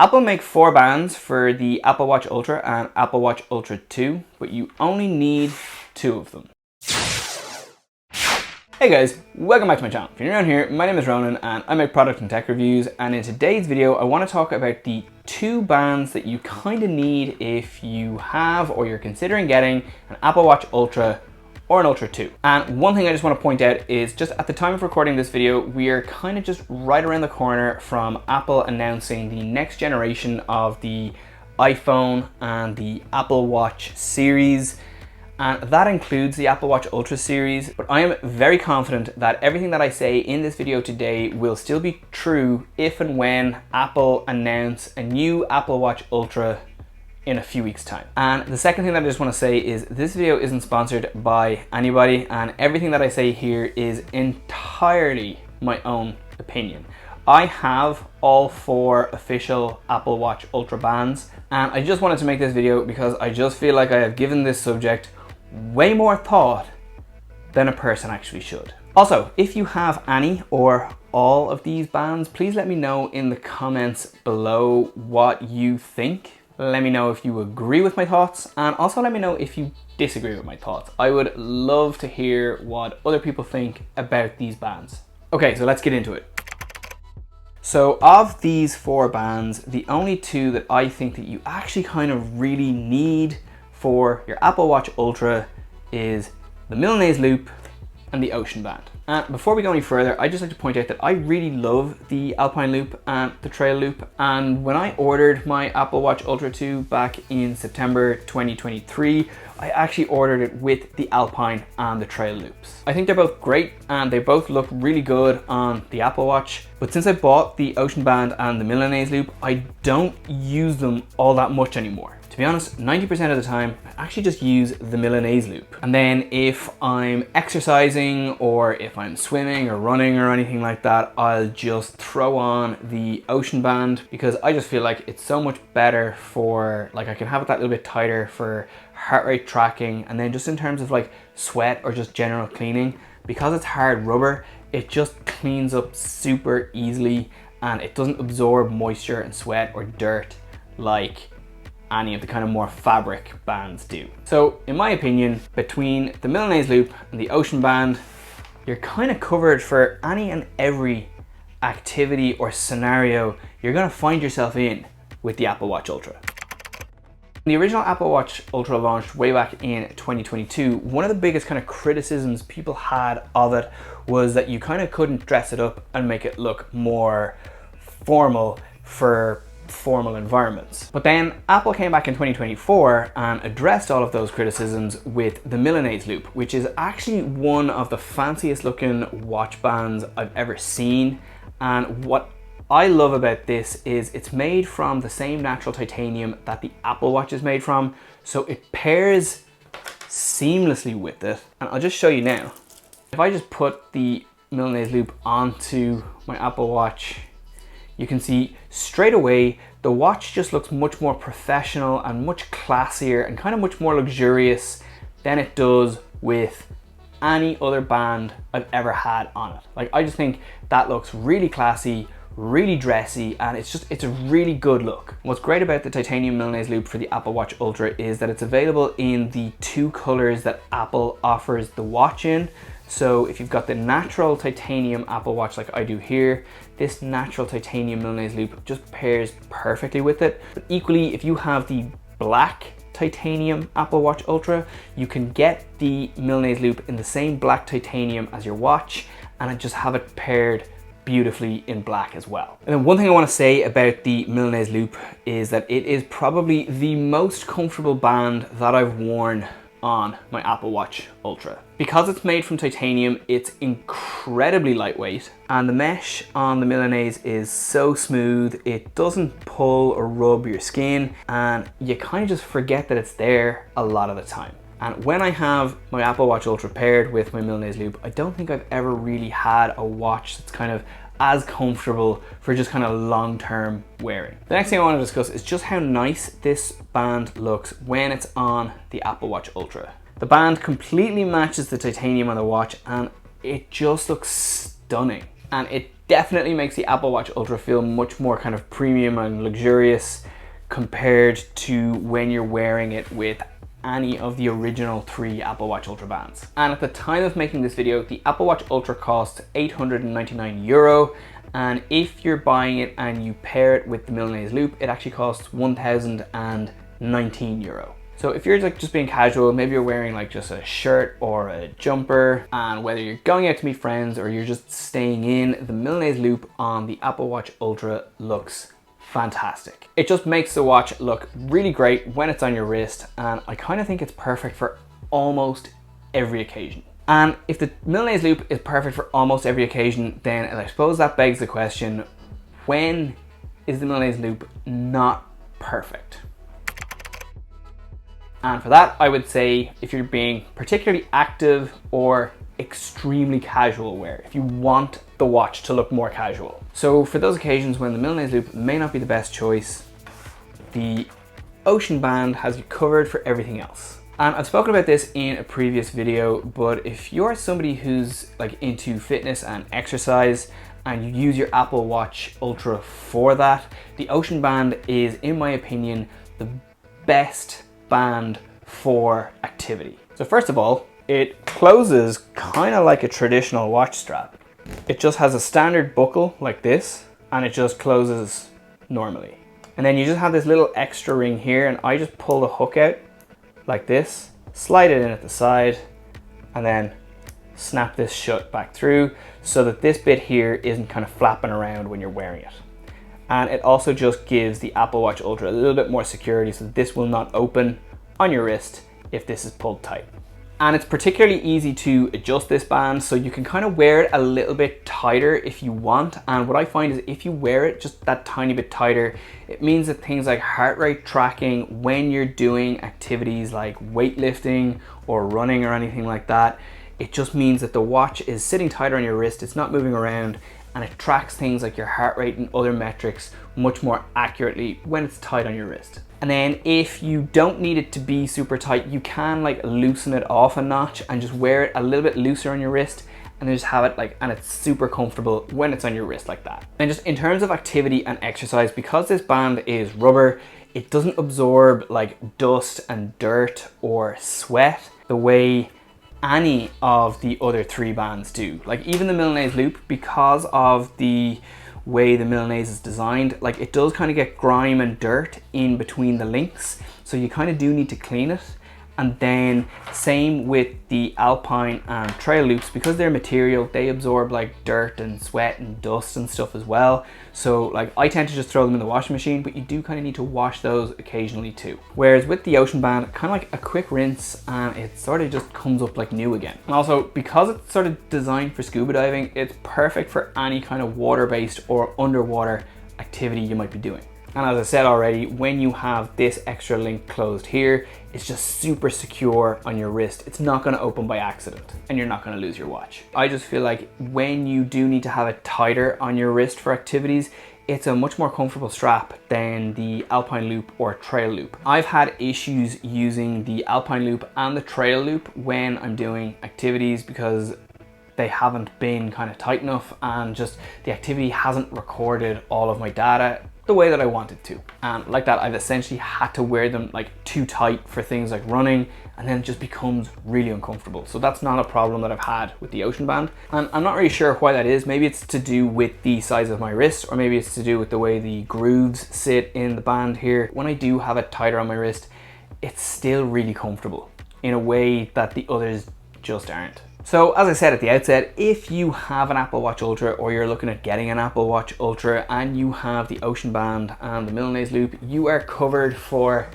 Apple make 4 bands for the Apple Watch Ultra and Apple Watch Ultra 2, but you only need 2 of them. Hey guys, welcome back to my channel. If you're new around here, my name is Ronan and I make product and tech reviews, and in today's video I want to talk about the 2 bands that you kind of need if you have or you're considering getting an Apple Watch Ultra or an Ultra 2. And one thing I just want to point out is just at the time of recording this video, we are kind of just right around the corner from Apple announcing the next generation of the iPhone and the Apple Watch series. And that includes the Apple Watch Ultra series, but I am very confident that everything that I say in this video today will still be true if and when Apple announce a new Apple Watch Ultra in a few weeks time. And the second thing that I just want to say is this video isn't sponsored by anybody, and everything that I say here is entirely my own opinion. I have all 4 official Apple Watch Ultra bands, and I just wanted to make this video because I just feel like I have given this subject way more thought than a person actually should. Also, if you have any or all of these bands, please let me know in the comments below what you think. Let me know if you agree with my thoughts, and also let me know if you disagree with my thoughts. I would love to hear what other people think about these bands. Okay, so let's get into it. So of these 4 bands, the only 2 that I think that you actually kind of really need for your Apple Watch Ultra is the Milanese Loop and the Ocean Band. And before we go any further, I'd just like to point out that I really love the Alpine Loop and the Trail Loop. And when I ordered my Apple Watch Ultra 2 back in September 2023, I actually ordered it with the Alpine and the Trail Loops. I think they're both great and they both look really good on the Apple Watch. But since I bought the Ocean Band and the Milanese Loop, I don't use them all that much anymore. To be honest, 90% of the time, I actually just use the Milanese Loop. And then if I'm exercising or if I'm swimming or running or anything like that, I'll just throw on the Ocean Band because I just feel like it's so much better for, like, I can have it that little bit tighter for heart rate tracking, and then just in terms of like sweat or just general cleaning, because it's hard rubber, it just cleans up super easily and it doesn't absorb moisture and sweat or dirt like any of the kind of more fabric bands do. So in my opinion, between the Milanese Loop and the Ocean Band, you're kind of covered for any and every activity or scenario you're going to find yourself in with the Apple Watch Ultra. When the original Apple Watch Ultra launched way back in 2022, one of the biggest kind of criticisms people had of it was that you kind of couldn't dress it up and make it look more formal for formal environments. But then Apple came back in 2024 and addressed all of those criticisms with the Milanese Loop, which is actually one of the fanciest looking watch bands I've ever seen. And what I love about this is it's made from the same natural titanium that the Apple Watch is made from, so it pairs seamlessly with it. And I'll just show you now. If I just put the Milanese Loop onto my Apple Watch, you can see straight away the watch just looks much more professional and much classier and kind of much more luxurious than it does with any other band I've ever had on it. Like, I just think that looks really classy, really dressy, and it's a really good look. What's great about the titanium Milanese Loop for the Apple Watch Ultra is that it's available in the 2 colors that Apple offers the watch in. So if you've got the natural titanium Apple Watch like I do here, this natural titanium Milanese Loop just pairs perfectly with it. But equally, if you have the black titanium Apple Watch Ultra, you can get the Milanese Loop in the same black titanium as your watch and just have it paired beautifully in black as well. And then one thing I want to say about the Milanese Loop is that it is probably the most comfortable band that I've worn on my Apple Watch Ultra. Because it's made from titanium, it's incredibly lightweight, and the mesh on the Milanese is so smooth, it doesn't pull or rub your skin, and you kind of just forget that it's there a lot of the time. And when I have my Apple Watch Ultra paired with my Milanese Loop, I don't think I've ever really had a watch that's kind of as comfortable for just kind of long-term wearing. The next thing I want to discuss is just how nice this band looks when it's on the Apple Watch Ultra. The band completely matches the titanium on the watch and it just looks stunning. And it definitely makes the Apple Watch Ultra feel much more kind of premium and luxurious compared to when you're wearing it with any of the original 3 Apple Watch Ultra bands. And at the time of making this video, the Apple Watch Ultra costs €899, and if you're buying it and you pair it with the Milanese Loop, it actually costs €1,019. So if you're like just being casual, maybe you're wearing like just a shirt or a jumper, and whether you're going out to meet friends or you're just staying in, the Milanese Loop on the Apple Watch Ultra looks fantastic. It just makes the watch look really great when it's on your wrist, and I kind of think it's perfect for almost every occasion. And if the Milanese Loop is perfect for almost every occasion, then I suppose that begs the question, when is the Milanese Loop not perfect? And for that, I would say if you're being particularly active or extremely casual wear, if you want the watch to look more casual. So for those occasions when the Milanese Loop may not be the best choice, the Ocean Band has you covered for everything else. And I've spoken about this in a previous video, but if you're somebody who's like into fitness and exercise and you use your Apple Watch Ultra for that, the Ocean Band is, in my opinion, the best band for activity. So first of all, it closes kind of like a traditional watch strap. It just has a standard buckle like this, and it just closes normally. And then you just have this little extra ring here, and I just pull the hook out like this, slide it in at the side, and then snap this shut back through so that this bit here isn't kind of flapping around when you're wearing it. And it also just gives the Apple Watch Ultra a little bit more security so that this will not open on your wrist if this is pulled tight. And it's particularly easy to adjust this band, so you can kind of wear it a little bit tighter if you want. And what I find is if you wear it just that tiny bit tighter, it means that things like heart rate tracking when you're doing activities like weightlifting or running or anything like that, it just means that the watch is sitting tighter on your wrist, it's not moving around, and it tracks things like your heart rate and other metrics much more accurately when it's tight on your wrist. And then if you don't need it to be super tight, you can like loosen it off a notch and just wear it a little bit looser on your wrist, and then just have it like, and it's super comfortable when it's on your wrist like that. And just in terms of activity and exercise, because this band is rubber, it doesn't absorb like dust and dirt or sweat the way any of the other 3 bands do. Like even the Milanese Loop, because of the way the Milanese is designed, like it does kind of get grime and dirt in between the links, so you kind of do need to clean it. And then same with the Alpine and Trail Loops, because they're material, they absorb like dirt and sweat and dust and stuff as well. So like I tend to just throw them in the washing machine, but you do kind of need to wash those occasionally too. Whereas with the Ocean Band, kind of like a quick rinse and it sort of just comes up like new again. And also because it's sort of designed for scuba diving, it's perfect for any kind of water-based or underwater activity you might be doing. And as I said already, when you have this extra link closed here, it's just super secure on your wrist. It's not going to open by accident and you're not going to lose your watch. I just feel like when you do need to have it tighter on your wrist for activities, it's a much more comfortable strap than the Alpine Loop or Trail Loop. I've had issues using the Alpine Loop and the Trail Loop when I'm doing activities because they haven't been kind of tight enough, and just the activity hasn't recorded all of my data the way that I wanted to. And like that, I've essentially had to wear them like too tight for things like running, and then it just becomes really uncomfortable. So that's not a problem that I've had with the Ocean Band. And I'm not really sure why that is. Maybe it's to do with the size of my wrist, or maybe it's to do with the way the grooves sit in the band here. When I do have it tighter on my wrist, it's still really comfortable in a way that the others just aren't. So as I said at the outset, if you have an Apple Watch Ultra or you're looking at getting an Apple Watch Ultra and you have the Ocean Band and the Milanese Loop, you are covered for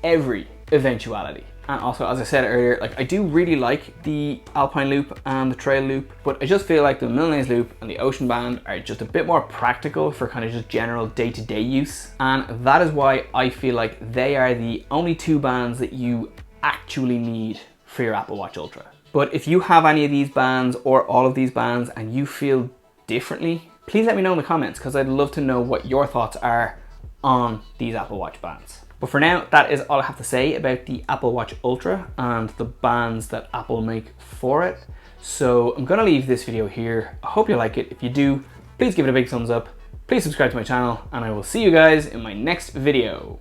every eventuality. And also, as I said earlier, like I do really like the Alpine Loop and the Trail Loop, but I just feel like the Milanese Loop and the Ocean Band are just a bit more practical for kind of just general day-to-day use. And that is why I feel like they are the only 2 bands that you actually need for your Apple Watch Ultra. But if you have any of these bands or all of these bands and you feel differently, please let me know in the comments, because I'd love to know what your thoughts are on these Apple Watch bands. But for now, that is all I have to say about the Apple Watch Ultra and the bands that Apple make for it. So I'm gonna leave this video here. I hope you like it. If you do, please give it a big thumbs up, please subscribe to my channel, and I will see you guys in my next video.